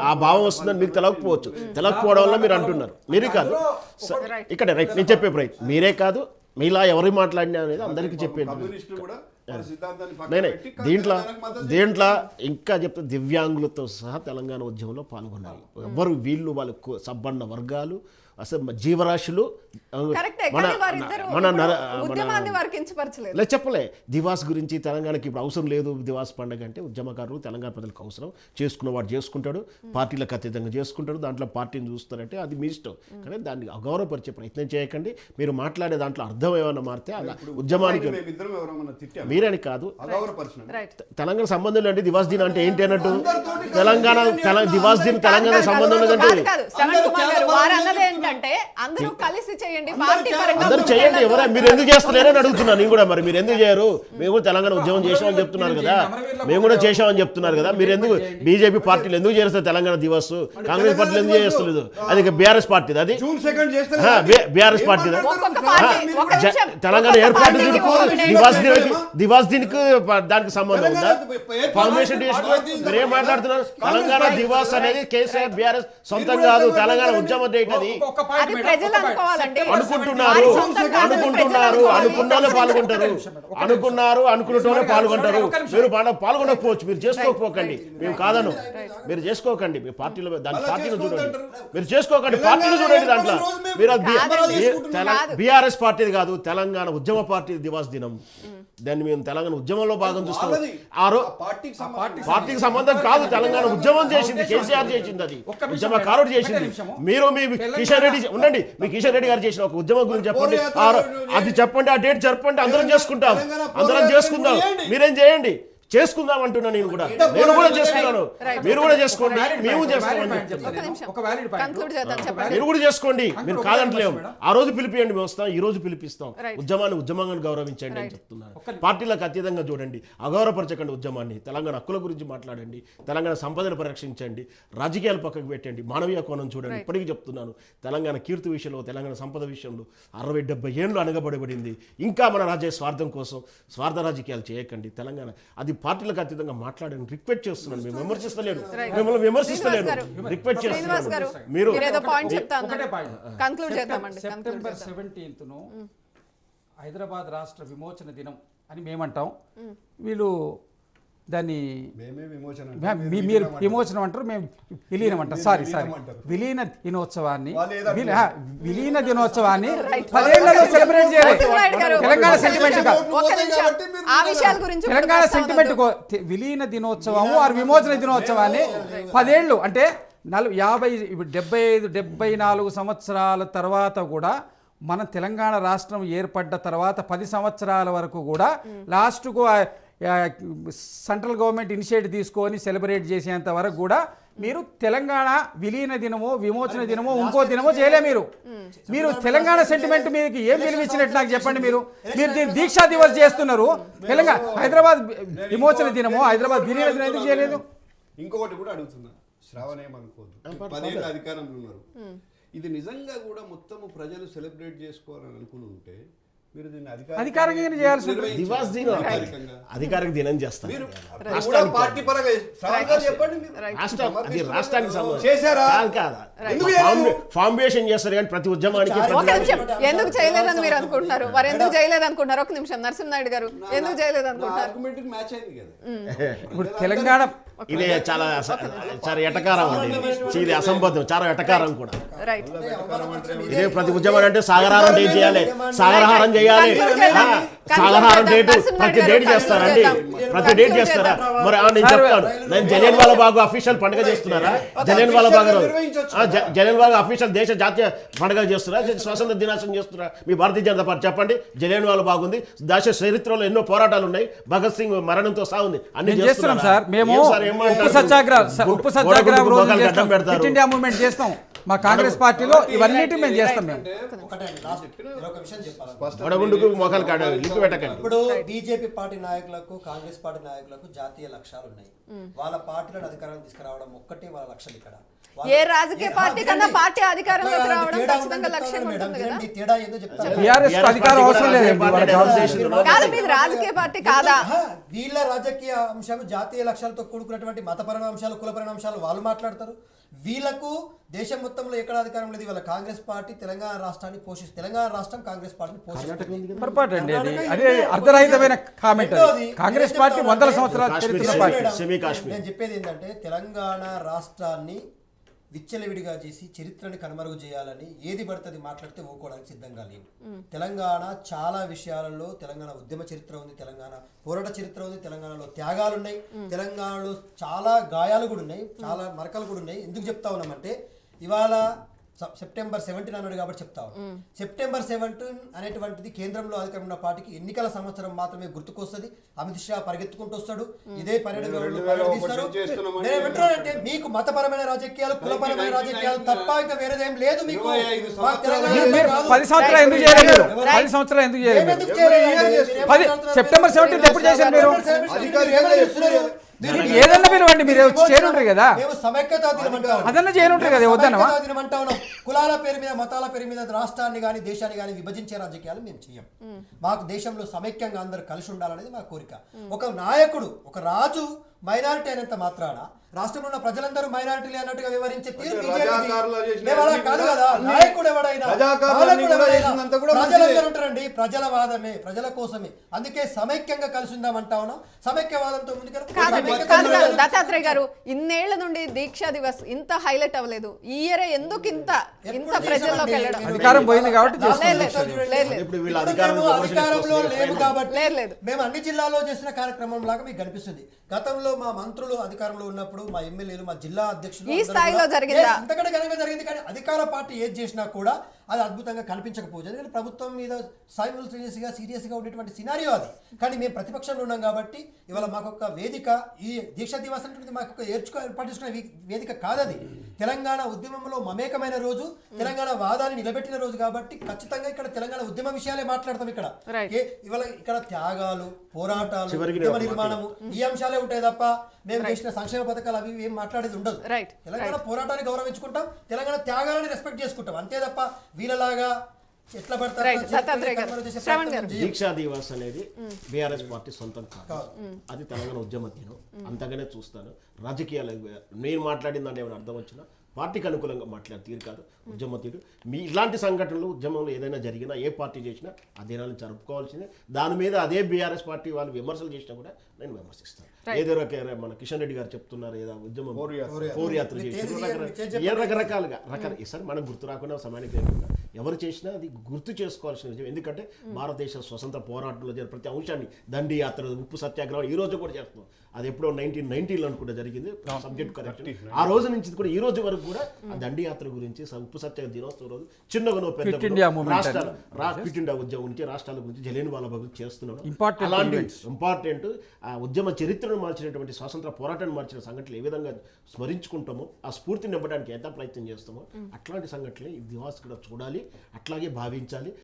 ఆ భావం వస్తుందని మీకు తెలవకపోవచ్చు, తెలవకపోవడం వల్ల మీరు అంటున్నారు. మీరే కాదు ఇక్కడ రైట్ నేను చెప్పే రైట్, మీరే కాదు మీలా ఎవరు మాట్లాడినా అనేది అందరికీ చెప్పేది. నేనే దీంట్లో ఇంకా చెప్తే దివ్యాంగులతో సహా తెలంగాణ ఉద్యమంలో పాల్గొన్నారు. ఎవరు వీళ్ళు వాళ్ళకు సబ్బన్న వర్గాలు అసలు జీవరాశులు చెప్పలే. దివాస్ గురించి తెలంగాణకి ఇప్పుడు అవసరం లేదు. దివాస్ పండుగ అంటే ఉద్యమకారులు తెలంగాణ ప్రజలకు అవసరం, చేసుకున్నవాడు చేసుకుంటాడు, పార్టీలకు అతీతంగా చేసుకుంటాడు, దాంట్లో పార్టీని చూస్తారంటే అది మీ ఇష్టం. కానీ దాన్ని అగౌరవపరిచే ప్రయత్నం చేయకండి. మీరు మాట్లాడే దాంట్లో అర్థం ఏమన్నా మారితే అలా ఉద్యమానికి మీరని కాదు, తెలంగాణ సంబంధం లేదండి. దివాస్ దిన్ అంటే ఏంటి అన్నట్టు తెలంగాణ దివాస్ దిన్ తెలంగాణ సంబంధం లేదంటే అందరూ చేయండి. ఎవరైనా మీరు ఎందుకు చేస్తలేరని అడుగుతున్నాను నేను కూడా. మరి మీరు ఎందుకు చేయరు? మేము కూడా తెలంగాణ ఉద్యమం చేసామని చెప్తున్నారు కదా, మేము కూడా చేసామని చెప్తున్నారు కదా. మీరు ఎందుకు బీజేపీ పార్టీలు ఎందుకు చేస్తారు తెలంగాణ దివస్? కాంగ్రెస్ పార్టీలు ఎందుకు చేస్తలేదు? అది బీఆర్ఎస్ పార్టీది, అది బీఆర్ఎస్ పార్టీది. తెలంగాణ ఏర్పాటు దివాస్ దీనికి దానికి సంబంధం ఉందా? ఫార్మేషన్ మీరేం మాట్లాడుతున్నారు? తెలంగాణ దివాస్ అనేది కేసీఆర్ బీఆర్ఎస్ సొంతం కాదు, తెలంగాణ ఉద్యమం డేట్ అది. అనుకున్నటోనే పాల్గొంటారు. మీరు పాల్గొనకపోవచ్చు, మీరు చేసుకోకపోకండి, మేము కాదను. మీరు చేసుకోకండి, మీ పార్టీలో దాని పార్టీని చూడండి. మీరు చేసుకోకండి, పార్టీని చూడండి. దాంట్లో మీరు బీఆర్ఎస్ పార్టీది కాదు, తెలంగాణ ఉద్యమ పార్టీ దివాస్ దినం. దాన్ని మేము తెలంగాణ ఉద్యమంలో భాగం చూస్తాం. పార్టీకి సంబంధం కాదు, తెలంగాణ ఉద్యమం చేసింది కేసీఆర్ చేసింది, అది ఉద్యమకారుడు చేసింది. మీరు మీ కిషన్ రెడ్డి ఉండండి, మీ కిషన్ రెడ్డి గారు చేసిన ఒక ఉద్యమం గురించి చెప్పండి, అది చెప్పండి, ఆ డేట్ చెప్పండి, అందరం చేసుకుంటాం, అందరం చేసుకుందాం. మీరేం చేయండి, చేసుకుందాం అంటున్నా. నేను కూడా చేసుకున్నాను, మీరు కూడా చేసుకోండి, మేము చేస్తామని మీరు కూడా చేసుకోండి. మీరు కాదంటలేము. ఆ రోజు పిలిపియండి, మేము వస్తాం. ఈ రోజు పిలిపిస్తాం. ఉద్యమాన్ని ఉద్యమంగా గౌరవించండి అని చెప్తున్నాను. పార్టీలకు అతీతంగా చూడండి, అగౌరవపరచకండి ఉద్యమాన్ని. తెలంగాణ హక్కుల గురించి మాట్లాడండి, తెలంగాణ సంపదను పరిరక్షించండి, రాజకీయాలు పక్కకు పెట్టండి, మానవీయ కోణం చూడండి. ఇప్పటికీ చెప్తున్నాను, తెలంగాణ కీర్తి విషయంలో, తెలంగాణ సంపద విషయంలో 60-70 ఏళ్ళు అనగబడబడింది. ఇంకా మన రాజ్య స్వార్థం కోసం స్వార్థ రాజకీయాలు చేయకండి. తెలంగాణ అది పార్టీలకు అతీతంగా మాట్లాడని రిక్వెస్ట్ చేస్తున్నాను. మేము విమర్శిస్తలేడు, మిమ్మల్ని విమర్శిస్తలేడు, రిక్వెస్ట్ చేస్తున్నాను. మీరు సెప్టెంబర్ 17 హైదరాబాద్ రాష్ట్ర విమోచన దినం అని మేమంటాం. వీళ్ళు దాన్ని మీరు విమోచనం అంటారు, మేము విలీనం అంటారు. సారీ విలీన దినోత్సవాన్ని 10 ఏళ్లలో సెలబ్రేట్ చేయాలి. తెలంగాణ సెంటిమెంట్ విలీన దినోత్సవము ఆ విమోచన దినోత్సవాన్ని 10 ఏళ్ళు అంటే 74 సంవత్సరాల తర్వాత కూడా మన తెలంగాణ రాష్ట్రం ఏర్పడ్డ తర్వాత 10 సంవత్సరాల వరకు కూడా లాస్ట్కు సెంట్రల్ గవర్నమెంట్ ఇనిషియేటివ్ తీసుకొని సెలబ్రేట్ చేసేంత వరకు కూడా మీరు తెలంగాణ విలీన దినమో విమోచన దినమో ఇంకో దినమో చేయలే. మీరు తెలంగాణ సెంటిమెంట్ మీకు ఏం విలువిచ్చినట్టు నాకు చెప్పండి. మీరు దీన్ని దీక్షా దివస్ చేస్తున్నారు. తెలంగాణ హైదరాబాద్ విమోచన దినమో హైదరాబాద్ విలీన దినం ఎందుకు చేయలేదు? ఇంకొకటి కూడా అడుగుతున్నా, శ్రావణ ఏమనుకోవద్దు, 10 ఏళ్ళ అధికారంలో ఉన్నారు. ఇది నిజంగా కూడా మొత్తము ప్రజలు సెలబ్రేట్ చేసుకోవాలని అనుకుని ఉంటే మీరు దీన్ని అధికారికంగా చేయాల్సి అధికారిక దినం చేస్తారు. ఫార్మేషన్ చేస్తారు కానీ ప్రతి ఉద్యమానికి ఎందుకు చేయలేదని మీరు అనుకుంటున్నారు? మరి ఎందుకు చేయలేదు అనుకుంటున్నారు? ఒక నిమిషం, నరసింహనాయుడు గారు ఎందుకు చేయలేదు అనుకుంటున్నారు? ఇప్పుడు తెలంగాణ ఇదే చాలా ఎటకారం అండి, ఇది అసంబద్ధం, చాలా ఎటకారం కూడా. ఇదే ప్రతి ఉద్యమం అంటే సాగరహారం డేట్ చేయాలి, సాగరహారం చేయాలి, సాగరహారం డేట్ ప్రతి డేట్ చేస్తారండి, ప్రతి డేట్ చేస్తారా? మరి నేను చెప్తాను, నేను జలియన్ వాలా బాగ్ అఫీషియల్ పండుగ చేస్తున్నారా? జలియన్ వాలా బాగ్ అఫీషియల్ దేశ జాతీయ పండుగ చేస్తున్నారా? స్వాతంత్ర దినోత్సవం చేస్తున్నారా? మీ భారతీయ జనతా పార్టీ చెప్పండి. జలియన్ వాలా బాగ్ ఉంది, దేశ చరిత్రలో ఎన్నో పోరాటాలు ఉన్నాయి, భగత్ సింగ్ మరణంతో సాగుంది, అన్ని చేస్తున్నాం సార్. మేము ఉప్పు సత్యాగ్రహం ఇండియా మూవ్మెంట్ చేస్తాం. మా కాంగ్రెస్ పార్టీలో ఇవన్నిటి మేము చేస్తాం. మేము ఇప్పుడు బీజేపీ పార్టీ నాయకులకు కాంగ్రెస్ పార్టీ నాయకులకు జాతీయ లక్ష్యాలు ఉన్నాయి. వాళ్ళ పార్టీలను అధికారం తీసుకురావడం ఒక్కటే వాళ్ళ లక్ష్యం. ఇక్కడ ఏ రాజకీయ పార్టీ కన్నా పార్టీ అధికారంలోకి రావడం ఖచ్చితంగా లక్ష్యం ఉంటుంది కదా. బీఆర్ఎస్ అధికారం అవసరం లేదు. కాదు, మీది రాజకీయ పార్టీ కాదా? వీళ్ళ రాజకీయ అంశాలు జాతీయ లక్ష్యాలతో కూడుకున్నటువంటి మతపరమైన అంశాలు కులపరమైన అంశాలు వాళ్ళు మాట్లాడతారు. వీళ్ళకు దేశం మొత్తంలో ఎక్కడ అధికారం లేదు. వాళ్ళ కాంగ్రెస్ పార్టీ తెలంగాణ రాష్ట్రాన్ని తెలంగాణ రాష్ట్రం కాంగ్రెస్ పార్టీని పోషిస్తుంది. పొరపాటు అండి అది అర్ధరహితమైన కామెంట్. కాంగ్రెస్ పార్టీ వందల సంవత్సరాల చరిత్ర పార్టీ. నేను చెప్పేది ఏంటంటే తెలంగాణ రాష్ట్రాన్ని విచ్చలవిడిగా చేసి చరిత్రని కనుమరుగు చేయాలని ఏది పడుతుంది మాట్లాడితే ఊకోవడానికి సిద్ధంగా లేవు. తెలంగాణ చాలా విషయాలలో తెలంగాణ ఉద్యమ చరిత్ర ఉంది, తెలంగాణ పోరాట చరిత్ర ఉంది, తెలంగాణలో త్యాగాలు ఉన్నాయి, తెలంగాణలో చాలా గాయాలు కూడా ఉన్నాయి, చాలా మరకలు కూడా ఉన్నాయి. ఎందుకు చెప్తా ఉన్నామంటే ఇవాళ సెప్టెంబర్ 17 అన్నాడు కాబట్టి చెప్తా ఉన్నాం. సెప్టెంబర్ 17 అనేటువంటిది కేంద్రంలో అధికారం ఉన్న పార్టీకి ఎన్నికల సంవత్సరం మాత్రమే గుర్తుకొస్తుంది. అమిత్ షా పరిగెత్తుకుంటూ వస్తాడు, ఇదే పర్యటన. మీకు మతపరమైన రాజకీయాలు కులపరమైన రాజకీయాలు తప్ప ఇంకా వేరేదేం లేదు. మీకు 10 సంవత్సరాలు ఎందుకు చేయలేదు? 10 సంవత్సరాలు ఎందుకు చేయలేదు? సెప్టెంబర్ 17 ఎప్పుడు చేశారు మీరు? ఏదన్నా పిలవండి, మీరు చేరుంటారు కదా, అదన్నా చేరుంటారు కదా, వద్దన్నా. కులాల పేరు మీద మతాల పేరు మీద రాష్ట్రాన్ని కానీ దేశాన్ని కానీ విభజించే రాజకీయాలు మేము చెయ్యం. మాకు దేశంలో సమైక్యంగా అందరూ కలిసి ఉండాలనేది మా కోరిక. ఒక నాయకుడు ఒక రాజు మైనారిటీ అయినంత మాత్రాన రాష్ట్రంలో ఉన్న ప్రజలందరూ మైనారిటీలు అన్నట్టుగా వివరించే తీరు కాదు కదా. నాయకుడు ఎవడైనా ప్రజలందరూ ఉంటారండి, ప్రజల వాదమే ప్రజల కోసమే. అందుకే సమైక్యంగా కలిసి ఉందామంటా ఉన్నాం. సమైక్యవాదంతో ముందుకు దత్తాత్రేయ గారు ఇన్నేళ్ల నుండి దీక్షా దివస్ ఇంత హైలైట్ అవ్వలేదు. ఈ ఇయర్ ఎందుకు ఇంత ప్రజల్లోకి వెళ్ళడం? అధికారం పోయింది కాబట్టి అధికారంలో లేవు కాబట్టి మేము అన్ని జిల్లాలో చేసిన కార్యక్రమం లాగా మీకు కనిపిస్తుంది. గతంలో మా మంత్రులు అధికారంలో ఉన్నప్పుడు మా ఎమ్మెల్యేలు మా జిల్లా అధ్యక్షులు ఈ స్థాయిలో జరిగిందా? ఇంతకంటే ఘనంగా జరిగింది. కానీ అధికార పార్టీ ఏది చేసినా కూడా అది అద్భుతంగా కనిపించకపోవచ్చు. ఎందుకంటే ప్రభుత్వం మీద సీరియస్ గా ఉండేటువంటి సినారియో అది. కానీ మేము ప్రతిపక్షంలో ఉన్నాం కాబట్టి ఇవాళ మాకొక వేదిక, ఈ దీక్షా దివస్ అంటే మాకు ఏర్పాటు చేసుకునే వేదిక కాదది. తెలంగాణ ఉద్యమంలో మమేకమైన రోజు, తెలంగాణ వాదాన్ని నిలబెట్టిన రోజు కాబట్టి ఖచ్చితంగా ఇక్కడ తెలంగాణ ఉద్యమ విషయాలే మాట్లాడతాం. ఇక్కడ ఇవాళ ఇక్కడ త్యాగాలు, పోరాటాలు, ఉద్యమ నిర్మాణము ఈ అంశాలే ఉంటాయి తప్ప మేము చేసిన సంక్షేమ పథకాలు అవి ఏం మాట్లాడేది ఉండదు. తెలంగాణ పోరాటాన్ని గౌరవించుకుంటాం, తెలంగాణ త్యాగాలని రెస్పెక్ట్ చేసుకుంటాం. అంతే తప్ప వీళ్ళలాగా ఎట్లా పడతారు. దీక్షా దివస్ అనేది బీఆర్ఎస్ పార్టీ సొంతం కాదు, అది తెలంగాణ ఉద్యమ దినం. అంతగానే చూస్తాను. రాజకీయాలు నేను మాట్లాడిన దాన్ని ఏమైనా అర్థం వచ్చినా పార్టీకి అనుకూలంగా మాట్లాడే తీరు కాదు ఉద్యమ తీరు. మీ ఇలాంటి సంఘటనలు ఉద్యమంలో ఏదైనా జరిగినా ఏ పార్టీ చేసినా ఆ దినాలను జరుపుకోవాల్సిందే. దాని మీద అదే బీఆర్ఎస్ పార్టీ వాళ్ళు విమర్శలు చేసినా కూడా నేను విమర్శిస్తాను. ఏదో మన కిషన్ రెడ్డి గారు చెప్తున్నారు ఏదో ఉద్యమం పౌరయాత్ర చేసి రకరకాలుగా ఈసారి మనం గుర్తు రాకుండా సమయానికి లేకుండా ఎవరు చేసినా అది గుర్తు చేసుకోవాల్సిన విషయం. ఎందుకంటే భారతదేశ స్వతంత్ర పోరాటంలో జరిగిన ప్రతి అంశాన్ని దండి యాత్ర, ఉప్పు సత్యాగ్రహం ఈ రోజు కూడా చేస్తున్నాం. అది ఎప్పుడో 1990లో అనుకుంటే జరిగింది, సబ్జెక్ట్ కరెక్షన్. ఆ రోజు నుంచి కూడా ఈ రోజు వరకు కూడా ఆ దండి యాత్ర గురించి, ఉప్పు సత్యాగ్రహ దినోత్సవం రోజు చిన్నగా పెద్ద రాష్ట్రాలు క్విట్ ఇండియా ఉద్యమం నుంచి రాష్ట్రాల గురించి జలియన్వాలా బాగ్ గురించి చేస్తున్నాం. అలాంటి ఇంపార్టెంట్ ఆ ఉద్యమ చరిత్రను మార్చినటువంటి స్వాతంత్ర పోరాటాన్ని మార్చిన సంఘటనలు ఏ విధంగా స్మరించుకుంటామో, ఆ స్ఫూర్తిని నింపడానికి ఎంత ప్రయత్నం చేస్తామో అట్లాంటి సంఘటనలు ఈ దివాస్ కూడా చూడాలి, అట్లాగే భావించాలి.